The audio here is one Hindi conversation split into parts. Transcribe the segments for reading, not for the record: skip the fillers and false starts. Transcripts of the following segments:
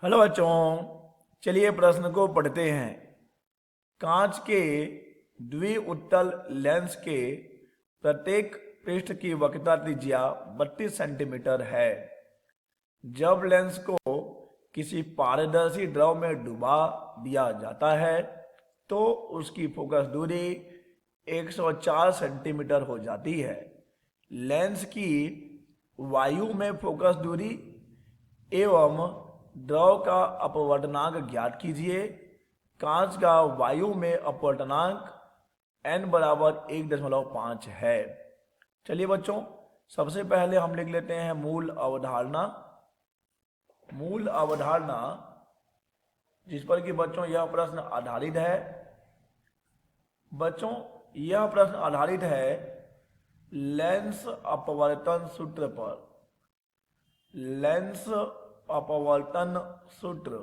हेलो बच्चों, चलिए प्रश्न को पढ़ते हैं। कांच के द्विउत्तल लेंस के प्रत्येक पृष्ठ की वक्रता त्रिज्या 32 सेंटीमीटर है। जब लेंस को किसी पारदर्शी द्रव में डुबा दिया जाता है तो उसकी फोकस दूरी 104 सेंटीमीटर हो जाती है। लेंस की वायु में फोकस दूरी एवं द्रव का अपवर्तनांक ज्ञात कीजिए। कांच का वायु में अपवर्तनांक n बराबर 1.5 है। चलिए बच्चों, सबसे पहले हम लिख लेते हैं मूल अवधारणा। मूल अवधारणा जिस पर कि बच्चों यह प्रश्न आधारित है। बच्चों, यह प्रश्न आधारित है लेंस अपवर्तन सूत्र पर। लेंस अपवर्तन सूत्र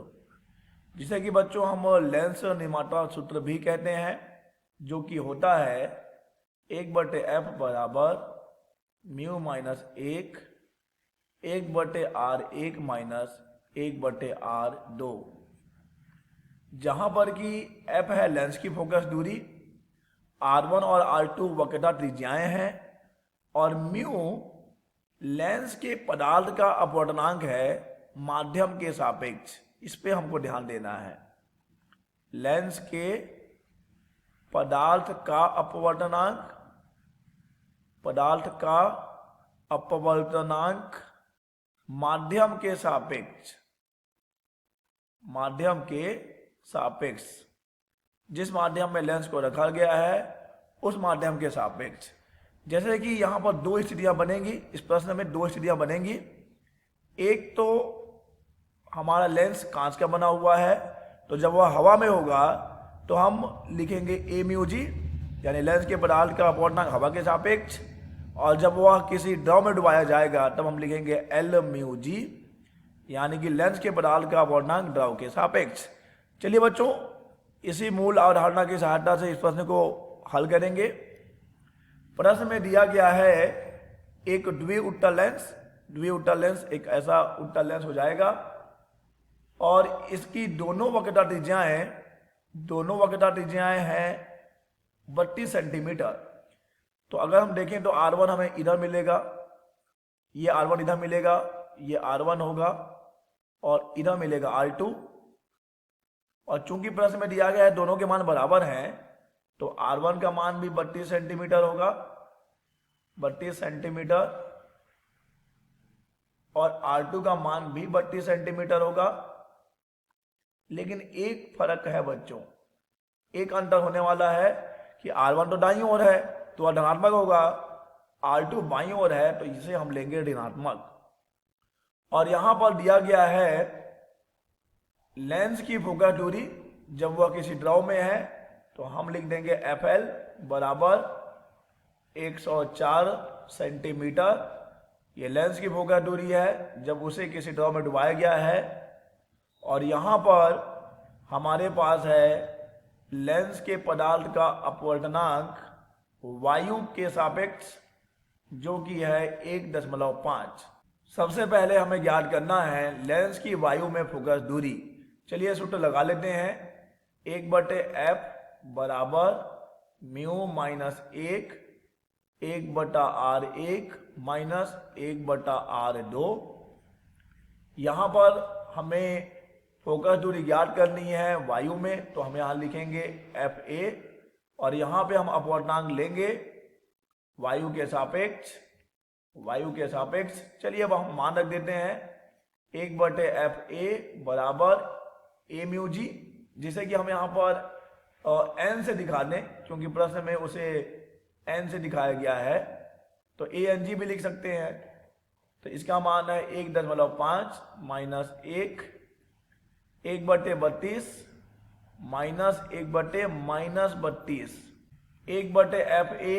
जिसे कि बच्चों हम लेंस निर्माता सूत्र भी कहते हैं, जो कि होता है 1/f बराबर mu minus 1/r1 minus 1/r2, जहां पर कि f है लेंस की फोकस दूरी, r1 और r2 वक्रता त्रिज्याएं हैं और म्यू लेंस के पदार्थ का अपवर्तनांक है माध्यम के सापेक्ष। इस पे हमको ध्यान देना है। लेंस के पदार्थ का अपवर्तनांक माध्यम के सापेक्ष जिस माध्यम में लेंस को रखा गया है उस माध्यम के सापेक्ष। जैसे कि यहां पर दो स्थितियां बनेंगी, इस प्रश्न में दो स्थितियां बनेंगी। एक तो हमारा लेंस कांच का बना हुआ है, तो जब वह हवा में होगा तो हम लिखेंगे ए म्यू जी, यानी लेंस के पदार्थ का अपवर्तनांक हवा के सापेक्ष, और जब वह किसी द्रव में डुबाया जाएगा तब हम लिखेंगे एल म्यू जी, यानी कि लेंस के पदार्थ का अपवर्तनांक द्रव के सापेक्ष। चलिए बच्चों, इसी मूल अवधारणा की सहायता से इस प्रश्न को हल करेंगे। प्रश्न में दिया गया है एक द्विउत्तल लेंस एक ऐसा उत्तल लेंस हो जाएगा और इसकी दोनों वक्रता त्रिज्याएं हैं 32 सेंटीमीटर। तो अगर हम देखें तो R1 हमें इधर मिलेगा, ये R1 इधर मिलेगा, ये R1 होगा और इधर मिलेगा R2। और चूंकि प्रश्न में दिया गया है दोनों के मान बराबर हैं, तो R1 का मान भी 32 सेंटीमीटर होगा, 32 सेंटीमीटर, और R2 का मान भी 32 सेंटीमीटर होगा। लेकिन एक फर्क है बच्चों, एक अंतर होने वाला है कि R1 तो दाईं ओर है तो वह धनात्मक होगा, R2 बाईं ओर है तो इसे हम लेंगे ऋणात्मक। और यहां पर दिया गया है लेंस की फोकस दूरी जब वह किसी द्रव में है तो हम लिख देंगे FL बराबर 104 सेंटीमीटर। ये लेंस की फोकस दूरी है जब उसे किसी द्रव में डुबाया गया है। और यहाँ पर हमारे पास है लेंस के पदार्थ का अपवर्तनांक वायु के सापेक्ष, जो कि है 1.5। सबसे पहले हमें ज्ञात करना है लेंस की वायु में फोकस दूरी। चलिए सूत्र लगा लेते हैं। 1/f बराबर mu minus 1/r1 minus 1/r2। यहाँ पर हमें फोकस दूरी ज्ञात करनी है वायु में, तो हम यहाँ लिखेंगे FA और यहाँ पे हम अपवर्तनांक लेंगे वायु के सापेक्ष। चलिए अब हम मान रख देते हैं 1/FA बराबर ए म्यू जी, जिसे कि हम यहाँ पर n से दिखा दें क्योंकि प्रश्न में उसे n से दिखाया गया है, तो ANG भी लिख सकते हैं। तो इसका मान है 1.5 माइनस 1/32 माइनस 1/-32। 1/FA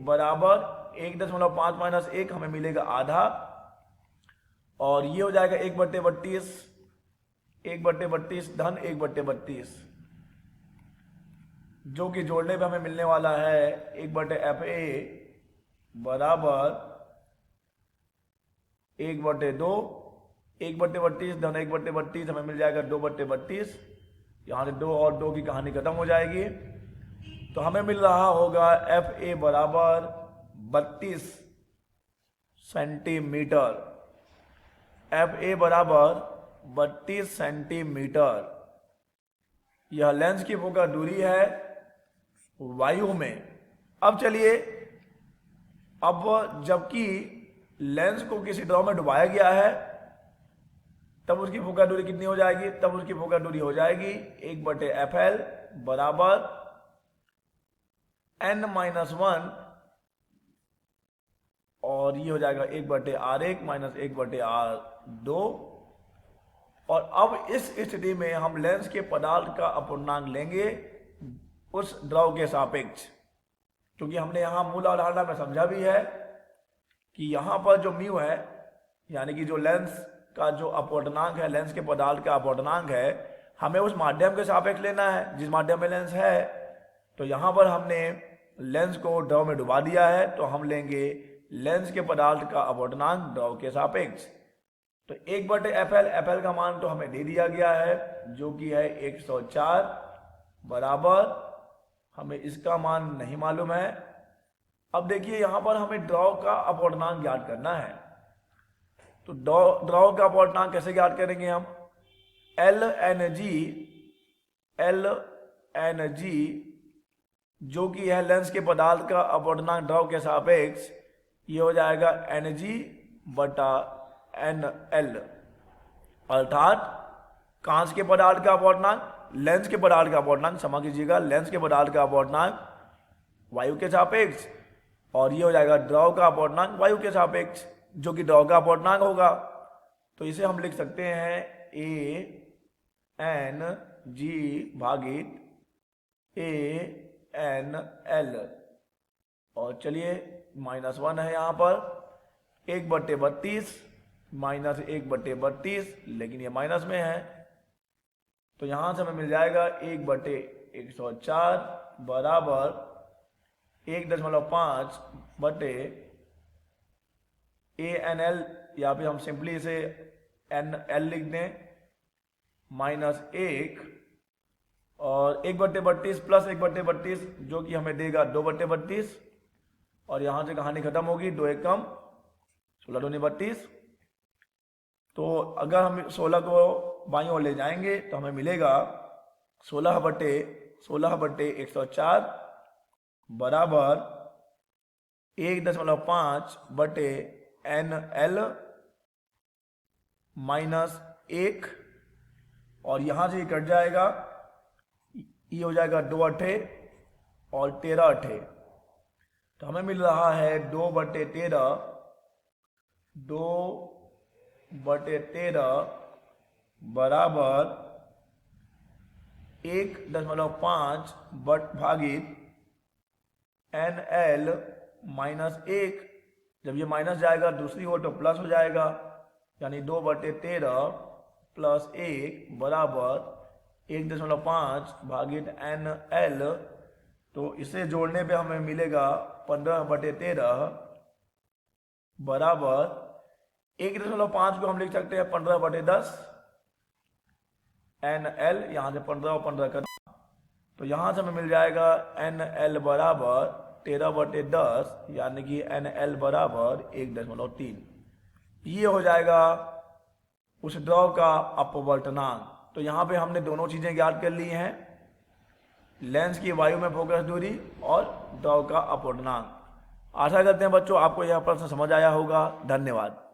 बराबर 1.5 माइनस 1 हमें मिलेगा आधा, और ये हो जाएगा 1/32 धन 1/32, जो कि जोड़ने पे हमें मिलने वाला है 1/FA बराबर 1/2 1/32 धन 1/32 हमें मिल जाएगा 2/32। यहाँ से 2 और 2 की कहानी खत्म हो जाएगी। तो हमें मिल रहा होगा FA बराबर 32 सेंटीमीटर। FA बराबर 32 सेंटीमीटर। यह लेंस की फोकस दूरी है वायु में। अब चलिए, अब जबकि लेंस को किसी ड्रॉ में डुबाया गया है तब उसकी फोकस दूरी कितनी हो जाएगी? तब उसकी फोकस दूरी हो जाएगी 1/FL बराबर n-1 और ये हो जाएगा 1/R1 माइनस 1/R2। और अब इस स्थिति में हम लेंस के पदार्थ का अपूर्णांक लेंगे उस द्रव के सापेक्ष, क्योंकि हमने यहां मूल अवधारणा में समझा भी है कि यहां पर जो म्यू है, यानी कि जो लेंस का जो अपवर्तनांक है, लेंस के पदार्थ का अपवर्तनांक है, हमें उस माध्यम के सापेक्ष लेना है जिस माध्यम में लेंस है। तो यहां पर हमने लेंस को द्रव में डुबा दिया है, तो हम लेंगे लेंस के पदार्थ का अपवर्तनांक द्रव के सापेक्ष। तो 1/FL, FL का मान तो हमें दे दिया गया है जो कि है 104 बराबर, हमें इसका मान नहीं मालूम है। अब देखिए यहां पर हमें द्रव का अपवर्तनांक ज्ञात करना है। तो द्रव का अपवर्तनांक कैसे ज्ञात करेंगे हम? ln(g) जो कि है लेंस के पदार्थ का अपवर्तनांक द्रव के सापेक्ष, ये हो जाएगा Ng/nl, अर्थात कांच के पदार्थ का अपवर्तनांक, लेंस के पदार्थ का अपवर्तनांक, क्षमा कीजिएगा, लेंस के पदार्थ का अपवर्तनांक वायु के सापेक्ष, और ये हो जाएगा द्रव का अपवर्तनांक वायु के सापेक्ष जो कि द्रव का अपवर्तनांक होगा। तो इसे हम लिख सकते हैं ANG/ANL। और चलिए -1 है यहाँ पर, 1/32 माइनस 1/32, लेकिन ये माइनस में है। तो यहां से हमें मिल जाएगा 1/104 बराबर 1.5 बटे ANL, या फिर हम सिंपली इसे NL लिख दें, -1 और 1/32 प्लस 1/32 जो कि हमें देगा 2/32। और यहां से कहानी खत्म होगी, 2 1 कम 16 दूनी 32। तो अगर हम 16 को बाईं ओर ले जाएंगे तो हमें मिलेगा 16/104 बराबर 1.5 बटे NL -1, और यहां से ये कट जाएगा, ये हो जाएगा 2 अठे और 13 अठे। तो हमें मिल रहा है 2/13 बराबर 1.5 भागित NL -1। जब ये माइनस जाएगा दूसरी ओर तो प्लस हो जाएगा, यानी 2/13 प्लस 1 बराबर 1.5 भागित NL। तो इसे जोड़ने पे हमें मिलेगा 15/13 बराबर 1.5 को हम लिख सकते हैं 15/10 NL, यहां से 15 और 15 कर, तो यहां से हमें मिल जाएगा NL बराबर 13/10, यानी कि NL बराबर 1.3। ये हो जाएगा उस द्रव का अपवर्तनांक। तो यहाँ पे हमने दोनों चीजें ज्ञात कर ली हैं, लेंस की वायु में फोकस दूरी और द्रव का अपवर्तनांक। आशा करते हैं बच्चों आपको यह प्रश्न समझ आया होगा। धन्यवाद।